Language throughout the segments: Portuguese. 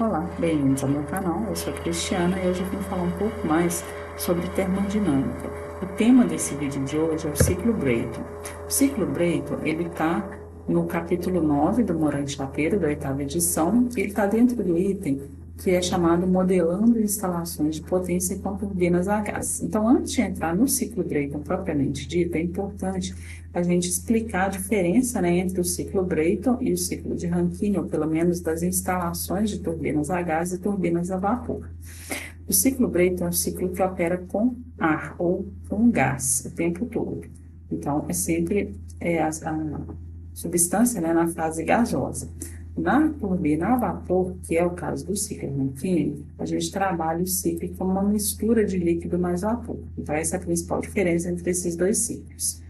Olá, bem-vindos ao meu canal. Eu sou a Cristiana e hoje eu vim falar um pouco mais sobre termodinâmica. O tema desse vídeo de hoje é o ciclo Brayton. O ciclo Brayton, ele está no capítulo 9 do Moran Chapeiro, da 8ª edição, e ele está dentro do item que é chamado Modelando Instalações de Potência com Turbinas a Gás. Então, antes de entrar no ciclo Brayton propriamente dito, é importante a gente explicar a diferença, né, entre o ciclo Brayton e o ciclo de Rankine, ou pelo menos das instalações de turbinas a gás e turbinas a vapor. O ciclo Brayton é um ciclo que opera com ar ou com gás o tempo todo. Então, é sempre a substância, né, na fase gasosa. Na turbina a vapor, que é o caso do ciclo Rankine, a gente trabalha o ciclo como uma mistura de líquido mais vapor. Então, essa é a principal diferença entre esses dois ciclos.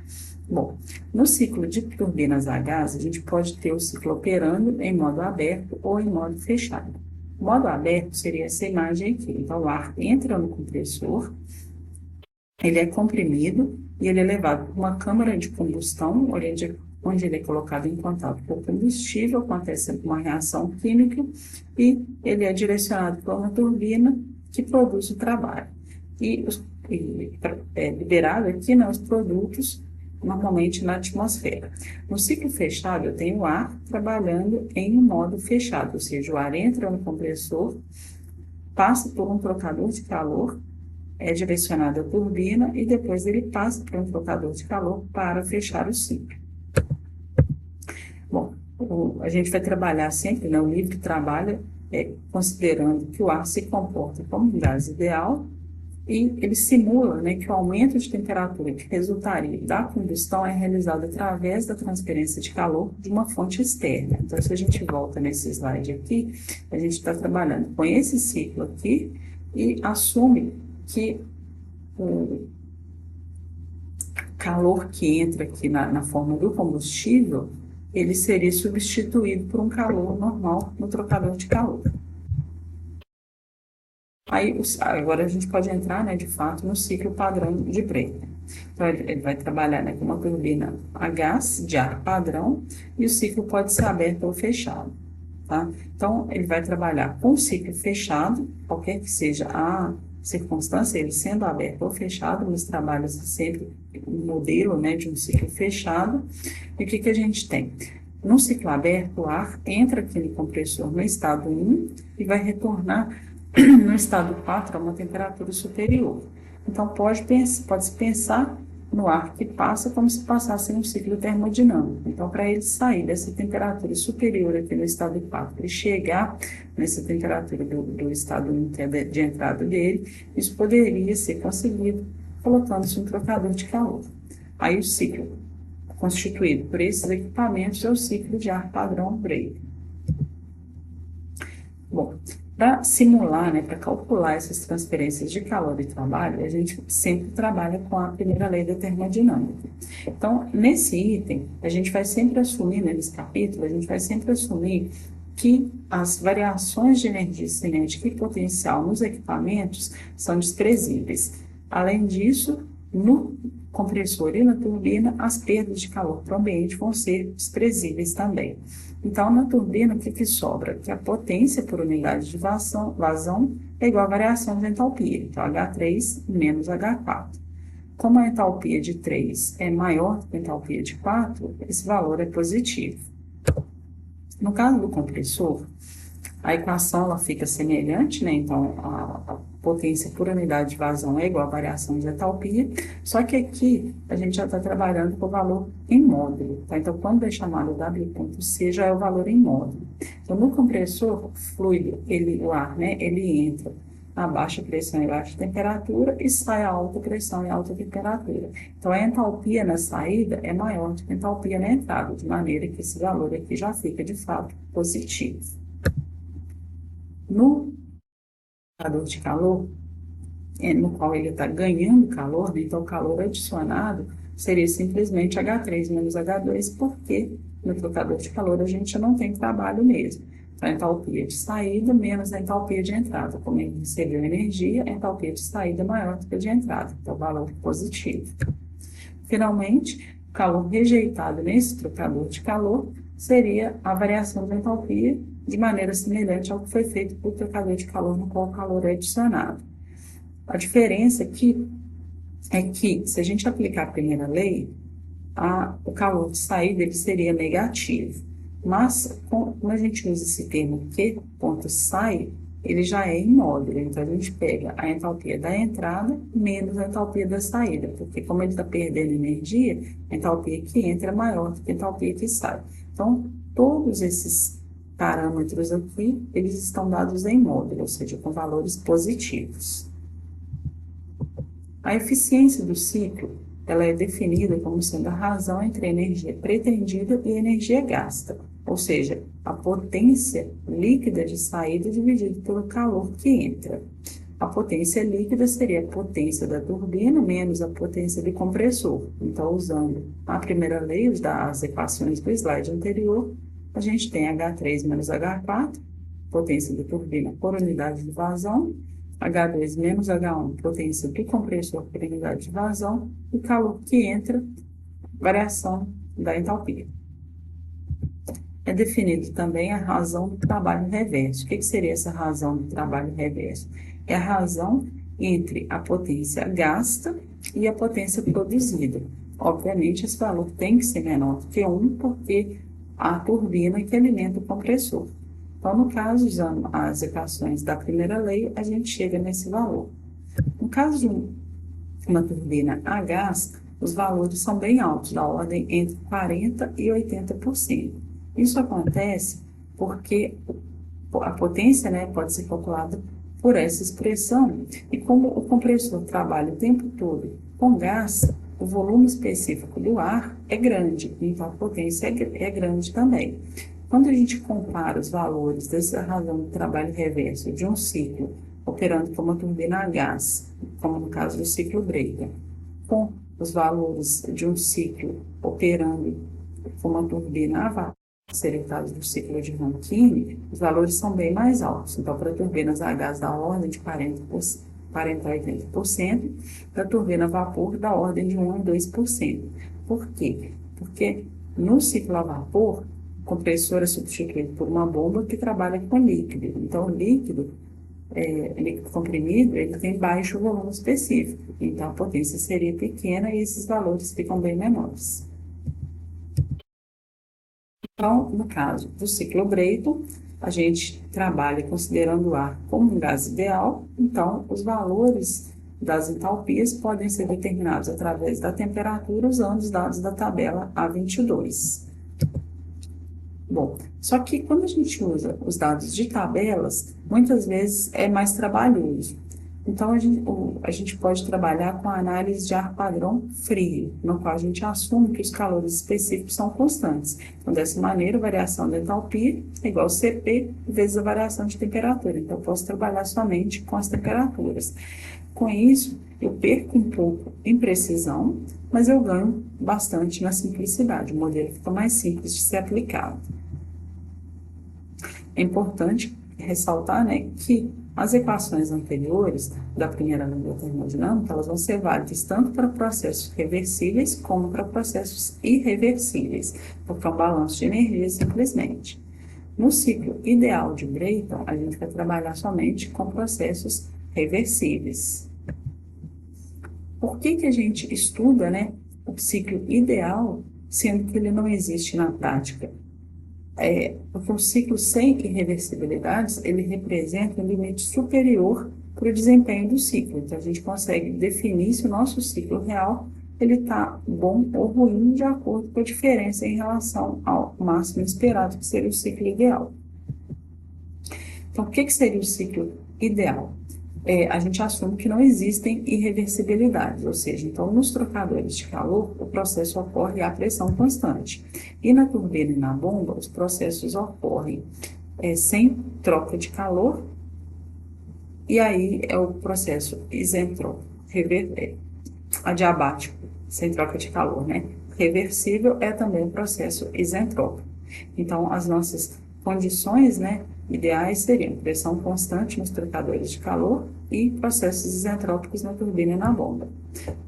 Bom, no ciclo de turbinas a gás, a gente pode ter o ciclo operando em modo aberto ou em modo fechado. O modo aberto seria essa imagem aqui. Então, o ar entra no compressor, ele é comprimido e ele é levado para uma câmara de combustão, onde ele é colocado em contato com o combustível, acontece uma reação química e ele é direcionado para uma turbina que produz o trabalho. E é liberado aqui, né, os produtos normalmente na atmosfera. No ciclo fechado, eu tenho o ar trabalhando em modo fechado, ou seja, o ar entra no compressor, passa por um trocador de calor, é direcionado à turbina e depois ele passa por um trocador de calor para fechar o ciclo. Bom, a gente vai trabalhar sempre, né, o livro trabalha considerando que o ar se comporta como um gás ideal e ele simula, né, que o aumento de temperatura que resultaria da combustão é realizado através da transferência de calor de uma fonte externa. Então, se a gente volta nesse slide aqui, a gente está trabalhando com esse ciclo aqui e assume que o calor que entra aqui na forma do combustível, ele seria substituído por um calor normal no trocador de calor. Aí, agora a gente pode entrar, né, de fato, no ciclo padrão de Brayton. Então, ele vai trabalhar, né, com uma turbina a gás de ar padrão e o ciclo pode ser aberto ou fechado, tá? Então, ele vai trabalhar com o ciclo fechado, qualquer que seja a circunstância, ele sendo aberto ou fechado, mas trabalha-se sempre um modelo, né, de um ciclo fechado. E o que a gente tem? No ciclo aberto, o ar entra aqui no compressor no estado 1 e vai retornar no estado 4 a uma temperatura superior. Então, pode-se pensar no ar que passa como se passasse em um ciclo termodinâmico. Então, para ele sair dessa temperatura superior aqui no estado 4 e chegar nessa temperatura do estado 1, que é de entrada dele, isso poderia ser conseguido colocando-se um trocador de calor. Aí o ciclo constituído por esses equipamentos é o ciclo de ar padrão Brayton. Bom, para simular, né, para calcular essas transferências de calor e trabalho, a gente sempre trabalha com a primeira lei da termodinâmica. Então, nesse item, a gente vai sempre assumir, né, nesse capítulo, a gente vai sempre assumir que as variações de energia cinética e potencial nos equipamentos são desprezíveis. Além disso, no compressor e na turbina, as perdas de calor para o ambiente vão ser desprezíveis também. Então, na turbina, o que sobra? Que a potência por unidade de vazão é igual à variação de entalpia, então H3 menos H4. Como a entalpia de 3 é maior do que a entalpia de 4, esse valor é positivo. No caso do compressor, a equação ela fica semelhante, né? Então, a potência por unidade de vazão é igual à variação de entalpia, só que aqui a gente já está trabalhando com o valor em módulo, tá? Então, quando é chamado W.C, já é o valor em módulo. Então, no compressor fluido, o ar, né? Ele entra a baixa pressão e baixa temperatura e sai a alta pressão e alta temperatura. Então, a entalpia na saída é maior do que a entalpia na entrada, de maneira que esse valor aqui já fica, de fato, positivo. No gerador de calor, no qual ele está ganhando calor, né? Então o calor adicionado seria simplesmente H3 menos H2, porque no trocador de calor a gente não tem trabalho mesmo. Então, a entalpia de saída menos a entalpia de entrada. Como ele recebeu energia, a entalpia de saída é maior do que a de entrada, então valor positivo. Finalmente, o calor rejeitado nesse trocador de calor seria a variação da entalpia de maneira semelhante ao que foi feito por trocador de calor no qual o calor é adicionado. A diferença aqui é que, se a gente aplicar a primeira lei, o calor de saída ele seria negativo. Mas, como a gente usa esse termo Q ponto sai, ele já é imóvel. Então, a gente pega a entalpia da entrada menos a entalpia da saída, porque como ele está perdendo energia, a entalpia que entra é maior do que a entalpia que sai. Então, todos esses parâmetros aqui, eles estão dados em módulo, ou seja, com valores positivos. A eficiência do ciclo, ela é definida como sendo a razão entre a energia pretendida e a energia gasta, ou seja, a potência líquida de saída dividida pelo calor que entra. A potência líquida seria a potência da turbina menos a potência do compressor. Então, usando a primeira lei, as equações do slide anterior, a gente tem H3 menos H4, potência da turbina por unidade de vazão, H2 menos H1, potência do compressor por unidade de vazão, e calor que entra, variação da entalpia. É definido também a razão do trabalho reverso. O que seria essa razão do trabalho reverso? É a razão entre a potência gasta e a potência produzida. Obviamente, esse valor tem que ser menor do que 1, porque a turbina que alimenta o compressor. Então, no caso, usando as equações da primeira lei, a gente chega nesse valor. No caso de uma turbina a gás, os valores são bem altos, da ordem entre 40% e 80%. Isso acontece porque a potência, né, pode ser calculada por essa expressão, e como o compressor trabalha o tempo todo com gás, o volume específico do ar é grande, então a potência é grande também. Quando a gente compara os valores dessa razão do trabalho reverso de um ciclo operando com uma turbina a gás, como no caso do ciclo Brayton, com os valores de um ciclo operando com uma turbina a vapor, que seria o caso do ciclo de Rankine, os valores são bem mais altos. Então, para turbinas a gás da ordem de 40% a 80%, para turbina a vapor da ordem de 1 a 2%. Por quê? Porque no ciclo a vapor, o compressor é substituído por uma bomba que trabalha com líquido. Então, o líquido comprimido, ele tem baixo volume específico. Então, a potência seria pequena e esses valores ficam bem menores. Então, no caso do ciclo Brayton, a gente trabalha considerando o ar como um gás ideal, então os valores das entalpias podem ser determinados através da temperatura usando os dados da tabela A22. Bom, só que quando a gente usa os dados de tabelas, muitas vezes é mais trabalhoso. Então, a gente pode trabalhar com a análise de ar padrão frio, no qual a gente assume que os calores específicos são constantes. Então, dessa maneira, a variação da entalpia é igual a Cp vezes a variação de temperatura. Então, eu posso trabalhar somente com as temperaturas. Com isso, eu perco um pouco em precisão, mas eu ganho bastante na simplicidade. O modelo fica mais simples de ser aplicado. É importante ressaltar, né, que as equações anteriores da primeira lei da termodinâmica, elas vão ser válidas tanto para processos reversíveis como para processos irreversíveis, porque é um balanço de energia simplesmente. No ciclo ideal de Brayton, a gente vai trabalhar somente com processos reversíveis. Por que a gente estuda, né, o ciclo ideal, sendo que ele não existe na prática? Porque um ciclo sem irreversibilidades, ele representa um limite superior para o desempenho do ciclo. Então, a gente consegue definir se o nosso ciclo real ele está bom ou ruim de acordo com a diferença em relação ao máximo esperado, que seria o ciclo ideal. Então, o que seria o ciclo ideal? A gente assume que não existem irreversibilidades, ou seja, então nos trocadores de calor o processo ocorre à pressão constante. E na turbina e na bomba os processos ocorrem sem troca de calor, e aí é o processo isentrópico, adiabático, sem troca de calor, né? Reversível é também o processo isentrópico. Então, as nossas condições, né, ideais seriam pressão constante nos trocadores de calor e processos isentrópicos na turbina e na bomba.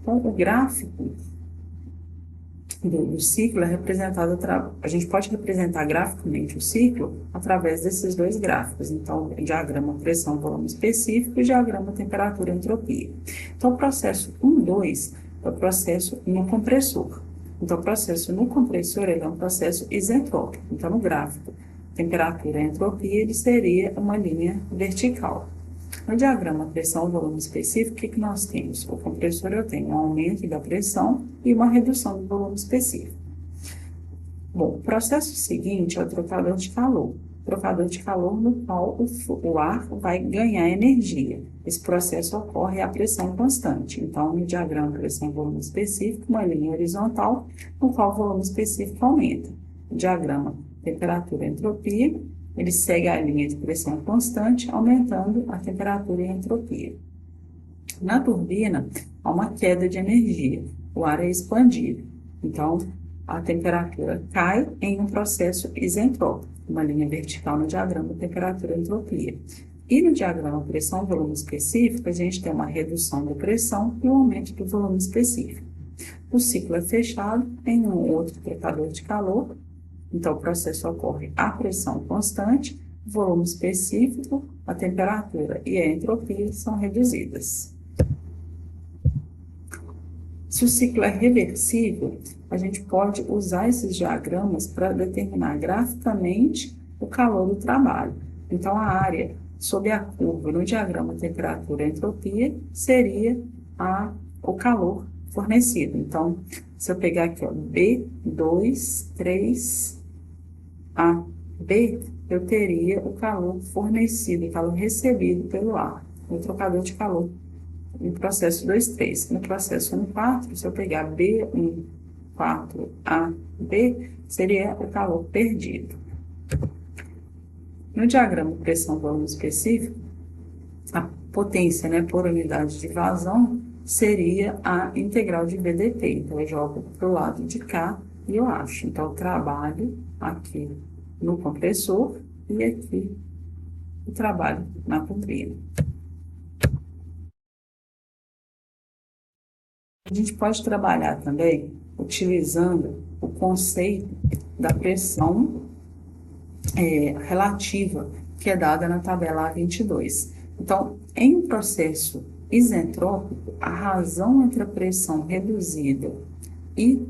Então, o gráfico do ciclo é representado, a gente pode representar graficamente o ciclo através desses dois gráficos. Então, o diagrama pressão, volume específico e o diagrama temperatura e entropia. Então, o processo 1, 2 é o processo no compressor. Então, o processo no compressor ele é um processo isentrópico. Então, no gráfico temperatura e entropia, ele seria uma linha vertical. No diagrama pressão-volume específico, o que nós temos? O compressor eu tenho um aumento da pressão e uma redução do volume específico. Bom, o processo seguinte é o trocador de calor. Trocador de calor no qual o ar vai ganhar energia. Esse processo ocorre à pressão constante. Então, no diagrama pressão-volume específico, uma linha horizontal, no qual o volume específico aumenta. O diagrama temperatura e entropia, ele segue a linha de pressão constante, aumentando a temperatura e a entropia. Na turbina, há uma queda de energia, o ar é expandido. Então, a temperatura cai em um processo isentrópico, uma linha vertical no diagrama temperatura e entropia. E no diagrama pressão-volume específico, a gente tem uma redução da pressão e um aumento do volume específico. O ciclo é fechado em um outro trocador de calor. Então, o processo ocorre à pressão constante, volume específico, a temperatura e a entropia são reduzidas. Se o ciclo é reversível, a gente pode usar esses diagramas para determinar graficamente o calor do trabalho. Então, a área sob a curva no diagrama temperatura e entropia seria o calor fornecido. Então, se eu pegar aqui, ó, B2, 3, A, B, eu teria o calor fornecido, o calor recebido pelo ar, no trocador de calor, no processo 2, 3. No processo 1, 4, se eu pegar B1, 4, A, B, seria o calor perdido. No diagrama pressão-volume específico, a potência, né, por unidade de vazão seria a integral de VDP. Então, eu jogo para o lado de cá e eu acho. Então, eu trabalho aqui no compressor e aqui eu trabalho na turbina. A gente pode trabalhar também utilizando o conceito da pressão relativa, que é dada na tabela A22. Então, em um processo isentrópico, a razão entre a pressão reduzida e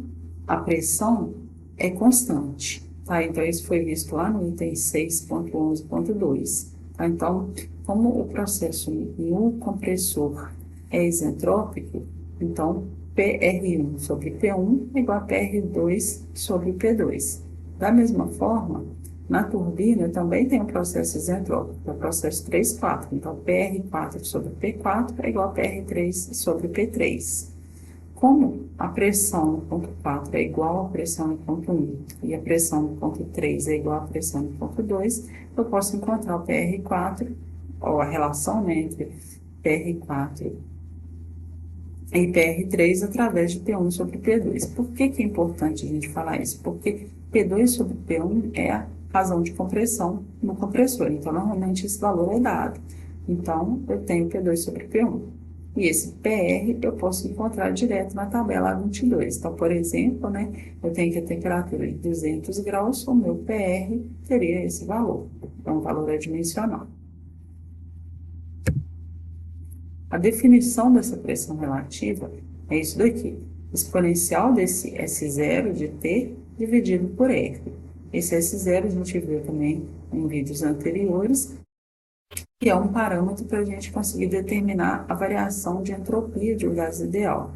a pressão é constante. Tá? Então, isso foi visto lá no item 6.11.2. Tá? Então, como o processo no compressor é isentrópico, então PR1 sobre P1 é igual a PR2 sobre P2. Da mesma forma, na turbina também tem um processo isentrópico, que é o processo 3,4. Então, PR4 sobre P4 é igual a PR3 sobre P3. Como a pressão no ponto 4 é igual à pressão no ponto 1 e a pressão no ponto 3 é igual à pressão no ponto 2, eu posso encontrar o PR4, ou a relação, né, entre PR4 e PR3 através de P1 sobre P2. Por que é importante a gente falar isso? Porque P2 sobre P1 é a razão de compressão no compressor. Então, normalmente esse valor é dado. Então, eu tenho P2 sobre P1. E esse PR eu posso encontrar direto na tabela A22. Então, por exemplo, né, eu tenho que a temperatura de 200 graus, o meu PR teria esse valor. Então, o valor é dimensional. A definição dessa pressão relativa é isso daqui. Exponencial desse S0 de T dividido por R. Esse S0 a gente viu também em vídeos anteriores, que é um parâmetro para a gente conseguir determinar a variação de entropia de um gás ideal.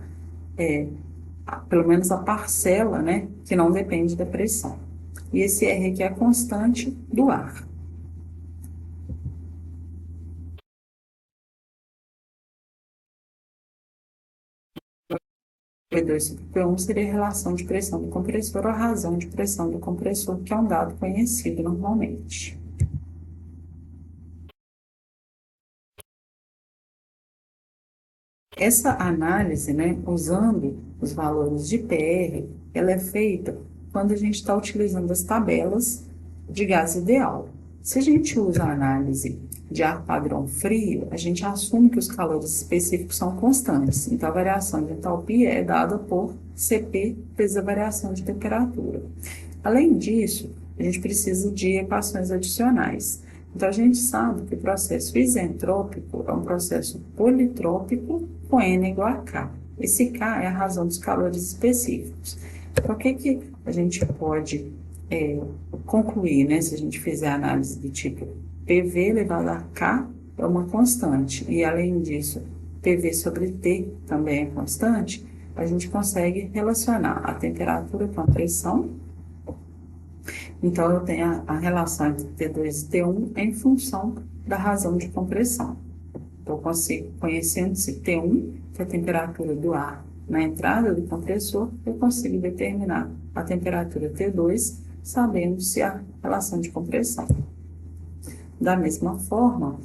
Pelo menos a parcela, né, que não depende da pressão. E esse R aqui é a constante do ar. P2 sobre P1 seria a relação de pressão do compressor ou a razão de pressão do compressor, que é um dado conhecido normalmente. Essa análise, né, usando os valores de PR, ela é feita quando a gente está utilizando as tabelas de gás ideal. Se a gente usa a análise de ar padrão frio, a gente assume que os calores específicos são constantes. Então, a variação de entalpia é dada por Cp vezes a variação de temperatura. Além disso, a gente precisa de equações adicionais. Então, a gente sabe que o processo isentrópico é um processo politrópico com N igual a K. Esse K é a razão dos calores específicos. Então, o que a gente pode concluir, né? Se a gente fizer a análise do tipo PV elevado a K é uma constante, e além disso, PV sobre T também é constante, a gente consegue relacionar a temperatura com a pressão. Então, eu tenho a relação entre T2 e T1 em função da razão de compressão. Então, eu consigo, conhecendo-se T1, que é a temperatura do ar na entrada do compressor, eu consigo determinar a temperatura T2, sabendo-se a relação de compressão. Da mesma forma,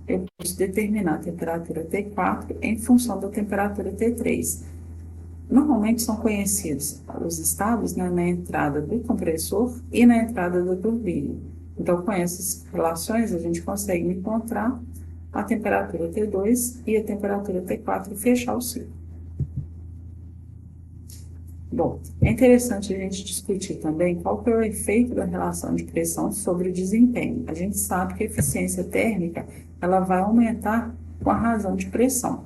eu posso determinar a temperatura T4 em função da temperatura T3. Normalmente são conhecidos os estados, né, na entrada do compressor e na entrada da turbina. Então, com essas relações, a gente consegue encontrar a temperatura T2 e a temperatura T4 e fechar o ciclo. Bom, é interessante a gente discutir também qual que é o efeito da relação de pressão sobre o desempenho. A gente sabe que a eficiência térmica ela vai aumentar com a razão de pressão.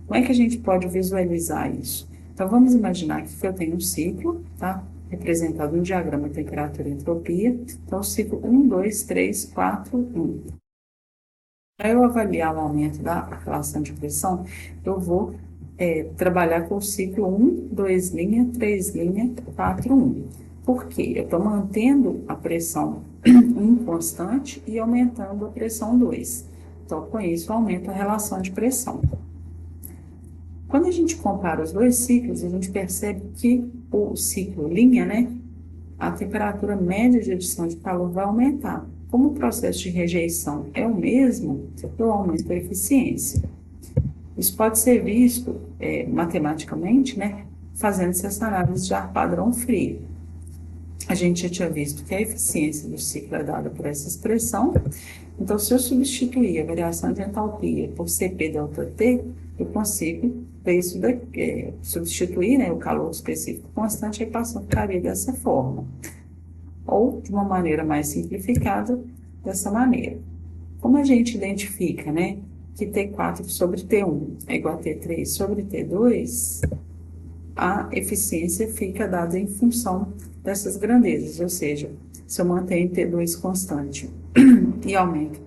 Como é que a gente pode visualizar isso? Então, vamos imaginar que eu tenho um ciclo, tá? Representado no diagrama temperatura e entropia. Então, o ciclo 1, 2, 3, 4, 1. Para eu avaliar o aumento da relação de pressão, eu vou trabalhar com o ciclo 1, 2 linha, 3 linha, 4, 1. Por quê? Eu estou mantendo a pressão 1 constante e aumentando a pressão 2. Então, com isso, eu aumento a relação de pressão. Quando a gente compara os dois ciclos, a gente percebe que o ciclo linha, né, a temperatura média de adição de calor vai aumentar. Como o processo de rejeição é o mesmo, eu aumento a eficiência. Isso pode ser visto matematicamente, né, fazendo-se essa análise de ar padrão frio. A gente já tinha visto que a eficiência do ciclo é dada por essa expressão. Então, se eu substituir a variação de entalpia por Cp delta T, eu consigo ver isso daqui, substituir, né, o calor específico constante, a equação ficaria dessa forma. Ou, de uma maneira mais simplificada, dessa maneira. Como a gente identifica, né, que T4 sobre T1 é igual a T3 sobre T2, a eficiência fica dada em função dessas grandezas, ou seja, se eu mantenho T2 constante e aumento,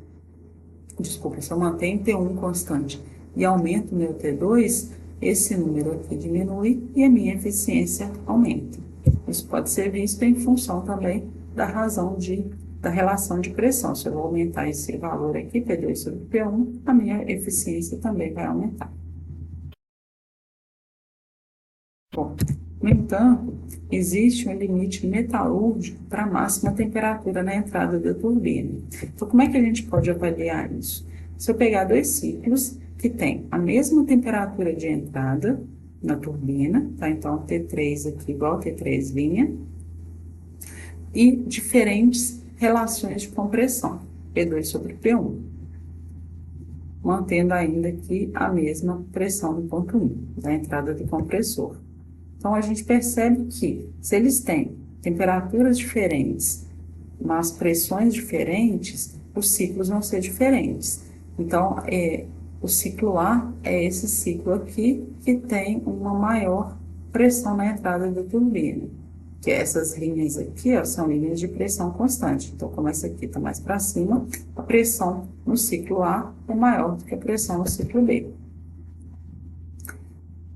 se eu mantenho T1 constante e aumento o meu T2, esse número aqui diminui e a minha eficiência aumenta. Isso pode ser visto em função também da da relação de pressão. Se eu vou aumentar esse valor aqui, P2 sobre P1, a minha eficiência também vai aumentar. Bom, no entanto, existe um limite metalúrgico para a máxima temperatura na entrada da turbina. Então, como é que a gente pode avaliar isso? Se eu pegar dois ciclos que têm a mesma temperatura de entrada na turbina, tá? Então, T3 aqui igual a T3 linha, e diferentes relações de compressão, P2 sobre P1, mantendo ainda aqui a mesma pressão no ponto 1, da entrada do compressor. Então, a gente percebe que, se eles têm temperaturas diferentes, mas pressões diferentes, os ciclos vão ser diferentes. Então, o ciclo A é esse ciclo aqui, que tem uma maior pressão na entrada da turbina. Que essas linhas aqui, ó, são linhas de pressão constante. Então, como essa aqui está mais para cima, a pressão no ciclo A é maior do que a pressão no ciclo B.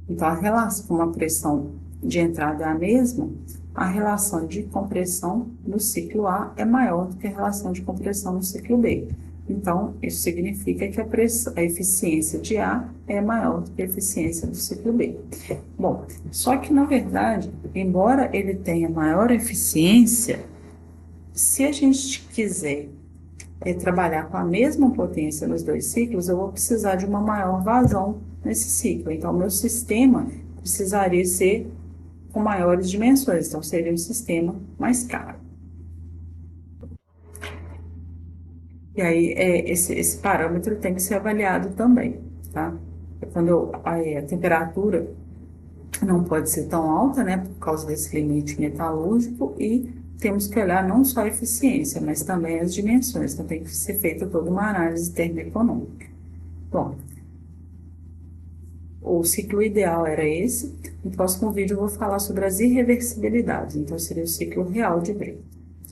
Então, a relação com a pressão de entrada é a mesma, a relação de compressão no ciclo A é maior do que a relação de compressão no ciclo B. Então, isso significa que a eficiência de A é maior do que a eficiência do ciclo B. Bom, só que, na verdade, embora ele tenha maior eficiência, se a gente quiser trabalhar com a mesma potência nos dois ciclos, eu vou precisar de uma maior vazão nesse ciclo. Então, meu sistema precisaria ser com maiores dimensões, então seria um sistema mais caro. E aí, esse parâmetro tem que ser avaliado também, tá? Quando a temperatura não pode ser tão alta, né, por causa desse limite metalúrgico, e temos que olhar não só a eficiência, mas também as dimensões. Então, tem que ser feita toda uma análise termoeconômica. Bom, o ciclo ideal era esse. No próximo vídeo, eu vou falar sobre as irreversibilidades. Então, seria o ciclo real de Brito.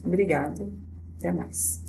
Obrigada. Até mais.